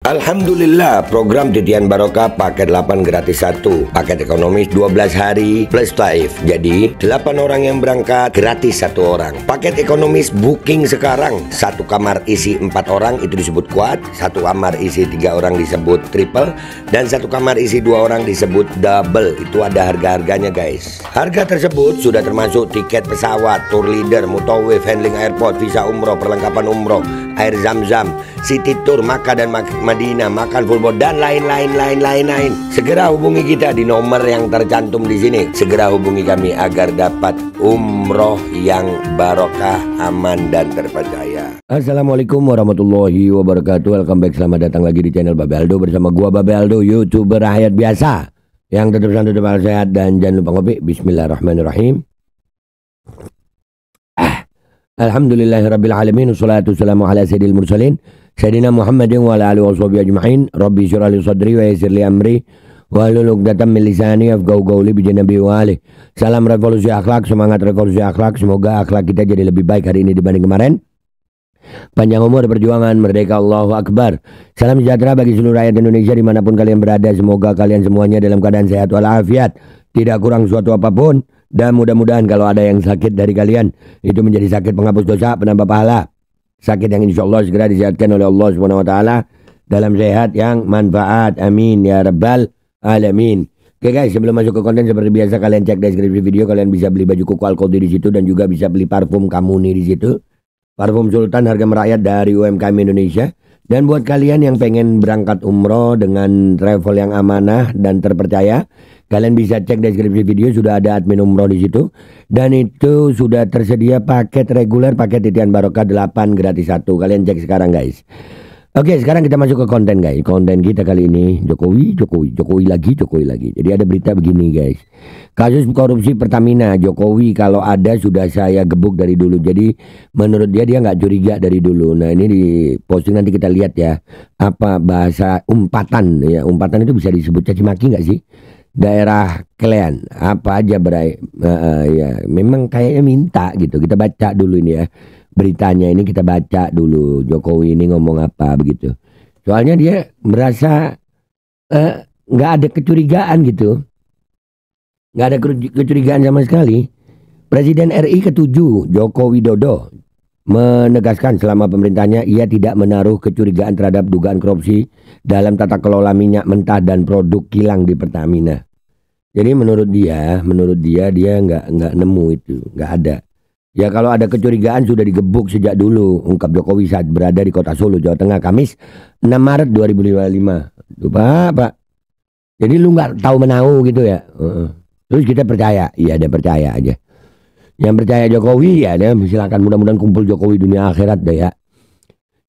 Alhamdulillah, program Titian Barokah paket 8 gratis 1, paket ekonomis 12 hari plus taif. Jadi 8 orang yang berangkat gratis 1 orang. Paket ekonomis booking sekarang, 1 kamar isi 4 orang itu disebut quad, 1 kamar isi 3 orang disebut triple, dan 1 kamar isi 2 orang disebut double. Itu ada harga-harganya guys. Harga tersebut sudah termasuk tiket pesawat, tour leader, mutawif, handling airport, visa umroh, perlengkapan umroh, air zam-zam, city tour, Makkah dan Madinah, makan full board, dan lain-lain. Segera hubungi kita di nomor yang tercantum di sini. Segera hubungi kami agar dapat umroh yang barokah, aman dan terpercaya. Assalamualaikum warahmatullahi wabarakatuh. Welcome back, selamat datang lagi di channel Babe Aldo bersama gua Babe Aldo, YouTuber rakyat biasa yang tetap sehat dan jangan lupa ngopi. Bismillahirrahmanirrahim. Alhamdulillahirabbil alamin, wassalatu wassalamu ala sayyidil mursalin sayyidina Muhammadin wa ala alihi washabihi ajmain. Rabbi shrah li sadri wa yassir li amri wahlul 'uqdatam min lisani yafqahu qawli bi janabi wa ali. Salam revolusi akhlak, semangat revolusi akhlak. Semoga akhlak kita jadi lebih baik hari ini dibanding kemarin. Panjang umur, perjuangan, merdeka, Allahu Akbar. Salam sejahtera bagi seluruh rakyat Indonesia dimanapun kalian berada. Semoga kalian semuanya dalam keadaan sehat walafiat, tidak kurang suatu apapun. Dan mudah-mudahan kalau ada yang sakit dari kalian, itu menjadi sakit penghapus dosa, penambah pahala. Sakit yang insya Allah segera disehatkan oleh Allah SWT dalam sehat yang manfaat. Amin ya rabbal alamin. Oke guys, sebelum masuk ke konten seperti biasa, kalian cek deskripsi video. Kalian bisa beli baju kuku Alkoldi di situ, dan juga bisa beli parfum Kamuni di situ. Parfum Sultan harga merakyat dari UMKM Indonesia. Dan buat kalian yang pengen berangkat umroh dengan travel yang amanah dan terpercaya, kalian bisa cek deskripsi video, sudah ada admin umroh di situ. Dan itu sudah tersedia paket reguler, paket Titian Barokah 8 gratis 1. Kalian cek sekarang guys. Oke, sekarang kita masuk ke konten guys. Konten kita kali ini Jokowi lagi. Jadi ada berita begini guys. Kasus korupsi Pertamina, Jokowi kalau ada sudah saya gebuk dari dulu. Jadi menurut dia nggak curiga dari dulu. Nah ini di posting nanti kita lihat ya. Apa bahasa umpatan ya. Umpatan itu bisa disebut caci maki nggak sih? Daerah kalian apa aja berai ya memang kayaknya minta gitu. Kita baca dulu ini ya. Beritanya ini kita baca dulu. Jokowi ini ngomong apa begitu. Soalnya dia merasa nggak ada kecurigaan gitu. Nggak ada kecurigaan sama sekali. Presiden RI ke-7 Joko Widodo menegaskan selama pemerintahnya ia tidak menaruh kecurigaan terhadap dugaan korupsi dalam tata kelola minyak mentah dan produk kilang di Pertamina. Jadi menurut dia nggak nemu itu, nggak ada. Ya kalau ada kecurigaan sudah digebuk sejak dulu, ungkap Jokowi saat berada di Kota Solo, Jawa Tengah, Kamis 6 Maret 2025. Pak. Jadi lu nggak tahu menau gitu ya. Terus kita percaya, iya ada percaya aja. Yang percaya Jokowi ya deh, silakan, mudah-mudahan kumpul Jokowi dunia akhirat deh ya.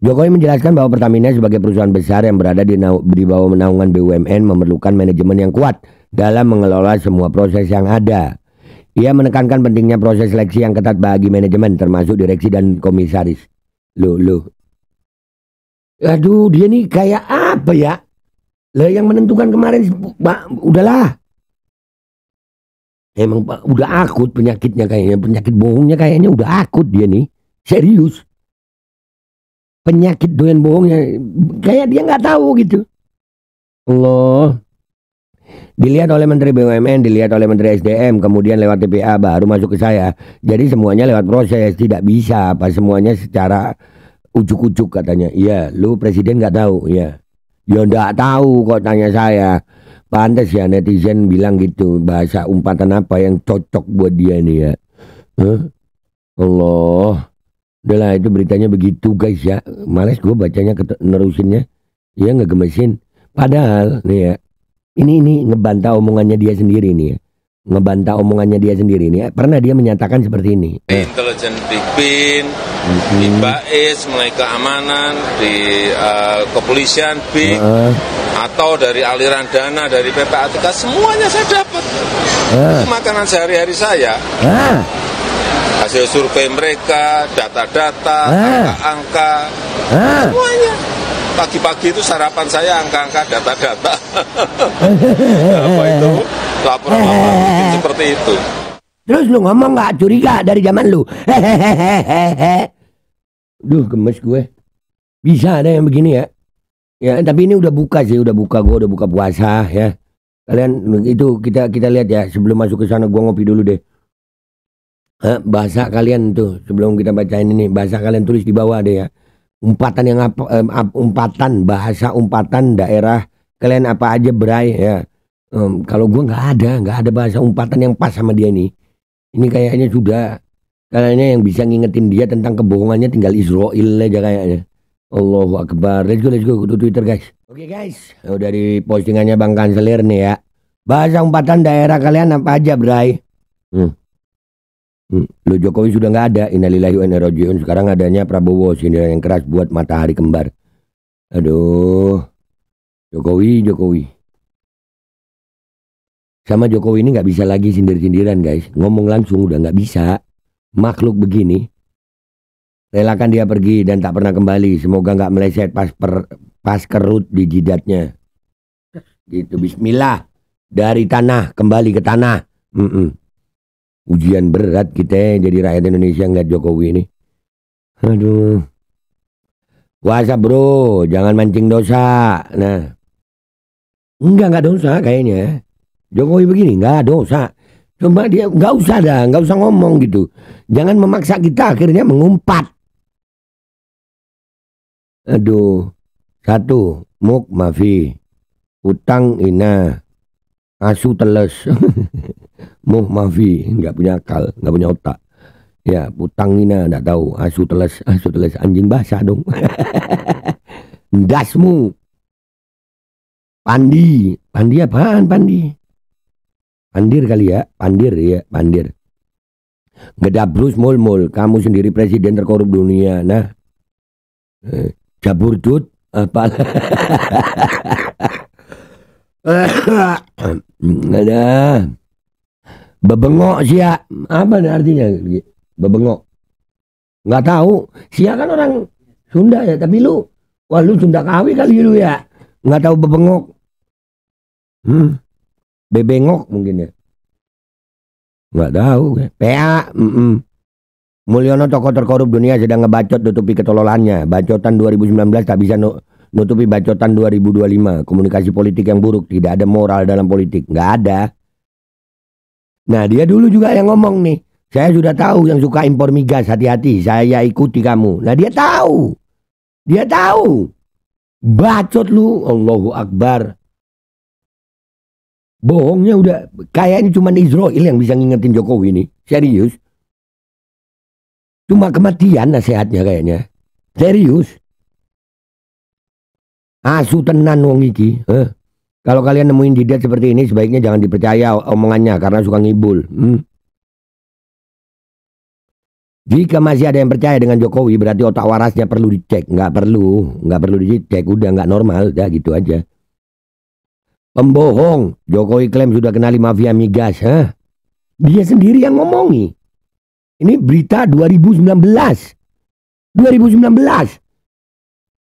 Jokowi menjelaskan bahwa Pertamina sebagai perusahaan besar yang berada di bawah naungan BUMN memerlukan manajemen yang kuat dalam mengelola semua proses yang ada. Ia menekankan pentingnya proses seleksi yang ketat bagi manajemen termasuk direksi dan komisaris. Loh. Aduh, dia nih kayak apa ya? Lah yang menentukan kemarin udahlah. Emang udah akut penyakitnya kayaknya, penyakit bohongnya kayaknya udah akut dia nih. Serius. Penyakit doyan bohongnya kayak dia nggak tahu gitu. Allah. Dilihat oleh Menteri BUMN, dilihat oleh Menteri SDM, kemudian lewat TPA baru masuk ke saya. Jadi semuanya lewat proses, tidak bisa apa semuanya secara ujuk-ujuk katanya. Iya, lu presiden nggak tahu ya. Ya nggak tahu kok tanya saya. Pantes ya netizen bilang gitu, bahasa umpatan apa yang cocok buat dia nih ya. Allah. Udahlah itu beritanya begitu guys ya. Males gue bacanya nerusinnya. Ya nggak gemesin. Padahal nih ya. Ini ngebantah omongannya dia sendiri nih ya. Ngebantah omongannya dia sendiri nih ya. Pernah dia menyatakan seperti ini. Intelijen Big Bin, di Bais, mulai keamanan, di kepolisian Big, atau dari aliran dana dari PPATK, semuanya saya dapat. Itu makanan sehari-hari saya. Hasil survei mereka, data-data, angka-angka, semuanya. Pagi-pagi itu sarapan saya angka-angka data-data. Apa itu? Laporan-laporan bikin seperti itu. Terus lu ngomong gak curiga dari zaman lu? Duh gemes gue. Bisa ada yang begini ya. Ya, tapi ini udah buka sih, udah buka, gua udah buka puasa ya. Kalian itu kita lihat ya, sebelum masuk ke sana gua ngopi dulu deh. Bahasa kalian tuh sebelum kita bacain ini, bahasa kalian tulis di bawah deh ya. Umpatan yang apa, umpatan bahasa umpatan daerah kalian apa aja Bray ya. Kalau gua nggak ada bahasa umpatan yang pas sama dia ini. Ini kayaknya sudah kayaknya yang bisa ngingetin dia tentang kebohongannya tinggal Israel aja kayaknya. Allahu Akbar. Let's go to Twitter guys. Oke guys, dari postingannya Bang Kanselir nih ya. Bahasa umpatan daerah kalian apa aja Bray? Lo Jokowi sudah nggak ada, innalillahi wa inna ilaihi raji'un. Sekarang adanya Prabowo, sindiran yang keras buat matahari kembar. Aduh, Jokowi. Sama Jokowi ini nggak bisa lagi sindir-sindiran guys. Ngomong langsung udah nggak bisa. Makhluk begini, relakan dia pergi dan tak pernah kembali. Semoga nggak meleset pas kerut di jidatnya. Gitu, Bismillah. Dari tanah kembali ke tanah. Ujian berat kita jadi rakyat Indonesia ngeliat Jokowi ini. Aduh. Puasa bro, jangan mancing dosa. Nah, enggak dosa kayaknya. Jokowi begini nggak dosa. Cuma dia nggak usah ngomong gitu. Jangan memaksa kita akhirnya mengumpat. Aduh. 1, muk mafi. Utang ina. Asu teles. Muh mafi, nggak punya akal, nggak punya otak. Ya, utang ina nggak tahu. Asu teles anjing basah dong. Dasmu. Pandi apaan Pandi? Pandir kali ya, pandir. Gedabrus mul, kamu sendiri presiden terkorup dunia. Nah, jabur dut apa? Ada bebengok sia, apa artinya bebengok? Nggak tahu. Sia kan orang Sunda ya, tapi lu Sunda Kawi kali lu ya, nggak tahu bebengok. Bebengok mungkin ya, nggak tahu. PA. Mulyono tokoh terkorup dunia sedang ngebacot tutupi ketololannya. Bacotan 2019 tak bisa nutupi bacotan 2025. Komunikasi politik yang buruk, tidak ada moral dalam politik, nggak ada. Nah dia dulu juga yang ngomong nih, saya sudah tahu yang suka impor migas, hati-hati, saya ikuti kamu. Nah dia tahu, bacot lu, Allahu Akbar. Bohongnya udah, kayaknya cuma Israel yang bisa ngingetin Jokowi ini, serius. Cuma kematian nasihatnya kayaknya, serius. Asu tenan wong iki. Kalau kalian nemuin jidat seperti ini, sebaiknya jangan dipercaya omongannya karena suka ngibul. Jika masih ada yang percaya dengan Jokowi, berarti otak warasnya perlu dicek. Nggak perlu dicek, udah nggak normal, udah gitu aja. Pembohong, Jokowi klaim sudah kenali mafia migas. Dia sendiri yang ngomongi. Ini berita 2019.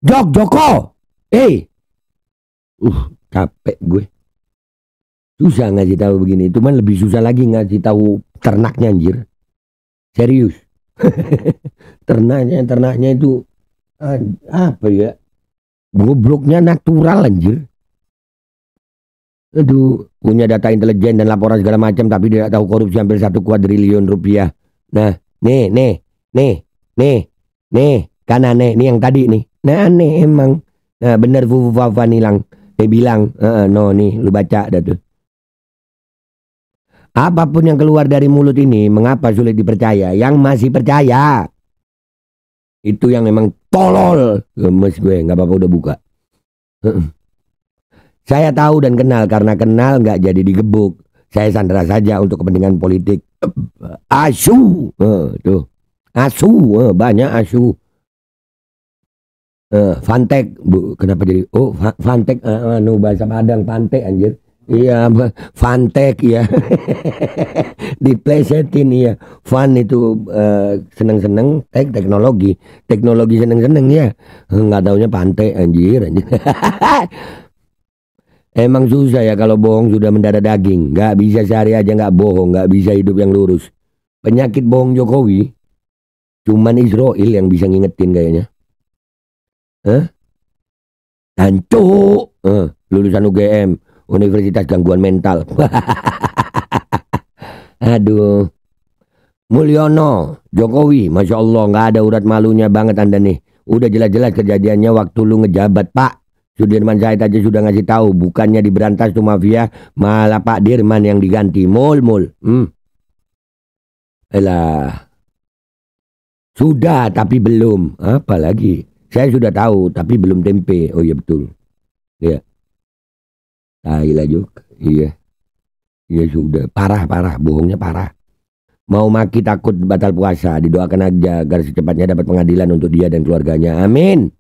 Joko. Capek gue. Susah ngasih tahu begini. Cuman lebih susah lagi ngasih tahu ternaknya anjir. Serius. ternaknya itu apa ya? Gobloknya natural anjir. Aduh, punya data intelijen dan laporan segala macam tapi tidak tahu korupsi hampir 1 kuadriliun rupiah. Nah, nih. Karena nih yang tadi nih. Nah, aneh emang. Nah, bener Fufu Fafa nilang. Dia bilang, no nih, lu baca dah tuh. Apapun yang keluar dari mulut ini, mengapa sulit dipercaya? Yang masih percaya, itu yang memang tolol. Gemes gue, nggak apa-apa udah buka. Saya tahu dan kenal, karena kenal nggak jadi digebuk. Saya sandera saja untuk kepentingan politik. Asu, tuh, asu, banyak asu. Fantek, bu, kenapa jadi? Oh, fantek, bahasa Padang, pantek anjir. Iya, fantek ya. Diplesetin ya. Fan itu seneng-seneng, teknologi seneng-seneng ya. Nggak taunya pantek anjir. Emang susah ya kalau bohong sudah mendarah daging. Nggak bisa sehari aja nggak bohong, nggak bisa hidup yang lurus. Penyakit bohong Jokowi, cuman Israel yang bisa ngingetin kayaknya. Hancur. Lulusan UGM, Universitas Gangguan Mental. Aduh. Mulyono, Jokowi, Masya Allah, nggak ada urat malunya banget Anda nih. Udah jelas-jelas kejadiannya waktu lu ngejabat, Pak. Sudirman Said aja sudah ngasih tahu, bukannya diberantas tuh mafia, malah Pak Dirman yang diganti. Mul. Elah. Sudah, tapi belum. Apa lagi? Saya sudah tahu, tapi belum tempe. Oh iya betul. Iya. Tahilah juga. Iya. Iya sudah. Parah. Bohongnya parah. Mau maki takut batal puasa, didoakan aja agar secepatnya dapat pengadilan untuk dia dan keluarganya. Amin.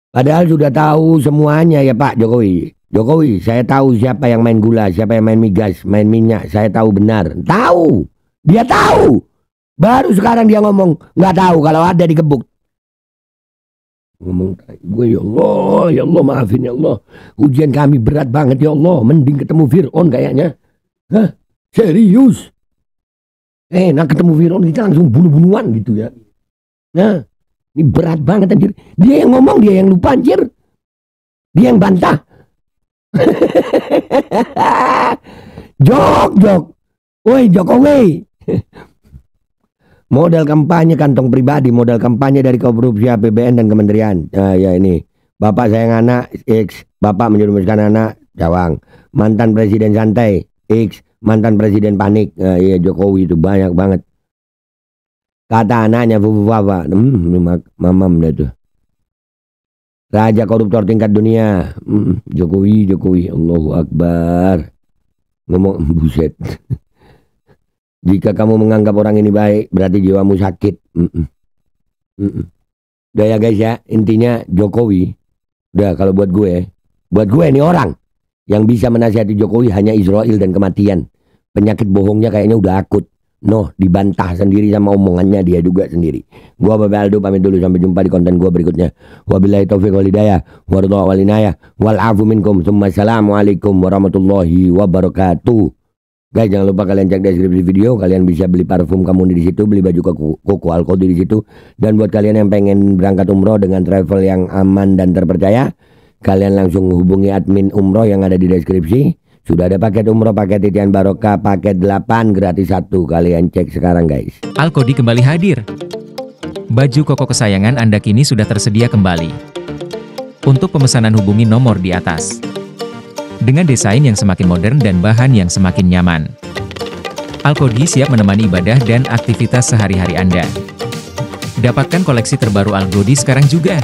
Padahal sudah tahu semuanya ya Pak Jokowi. Jokowi, saya tahu siapa yang main gula, siapa yang main migas, main minyak. Saya tahu benar. Tahu. Dia tahu. Baru sekarang dia ngomong nggak tahu kalau ada dikebuk. Ngomong gue ya Allah maafin ya Allah. Ujian kami berat banget ya Allah. Mending ketemu Fir'aun kayaknya. Hah? Serius? Nah ketemu Fir'aun kita langsung bunuh-bunuhan gitu ya. Nah, ini berat banget anjir. Dia yang ngomong, dia yang lupa anjir. Dia yang bantah. Jok. Woi Jokowi. Modal kampanye kantong pribadi, modal kampanye dari korupsi APBN dan kementerian. Nah ya ini. Bapak sayang anak, X. Bapak menjerumuskan anak, Cawang. Mantan presiden santai, X. Mantan presiden panik. Iya Jokowi itu banyak banget. Kata anaknya Fufufafa. Mamam dah tuh. Raja koruptor tingkat dunia. Jokowi. Allahu Akbar. Ngomong buset. Jika kamu menganggap orang ini baik, berarti jiwamu sakit. Udah ya guys ya. Intinya Jokowi. Udah kalau buat gue ini orang yang bisa menasihati Jokowi hanya Israel dan kematian. Penyakit bohongnya kayaknya udah akut. Dibantah sendiri sama omongannya dia juga sendiri. Gua Bapak Aldo pamit dulu, sampai jumpa di konten gua berikutnya. Wabillahi taufiq wal hidayah, waridha wal inayah, wal afu minkum. Assalamualaikum warahmatullahi wabarakatuh. Guys, jangan lupa kalian cek deskripsi video, kalian bisa beli parfum kamu di situ, beli baju koko Alkodi di situ. Dan buat kalian yang pengen berangkat umroh dengan travel yang aman dan terpercaya, kalian langsung hubungi admin umroh yang ada di deskripsi. Sudah ada paket umroh, paket titian barokah, paket 8 gratis 1. Kalian cek sekarang guys. Alkodi kembali hadir. Baju koko kesayangan Anda kini sudah tersedia kembali. Untuk pemesanan hubungi nomor di atas. Dengan desain yang semakin modern dan bahan yang semakin nyaman. Alkodi siap menemani ibadah dan aktivitas sehari-hari Anda. Dapatkan koleksi terbaru Alkodi sekarang juga.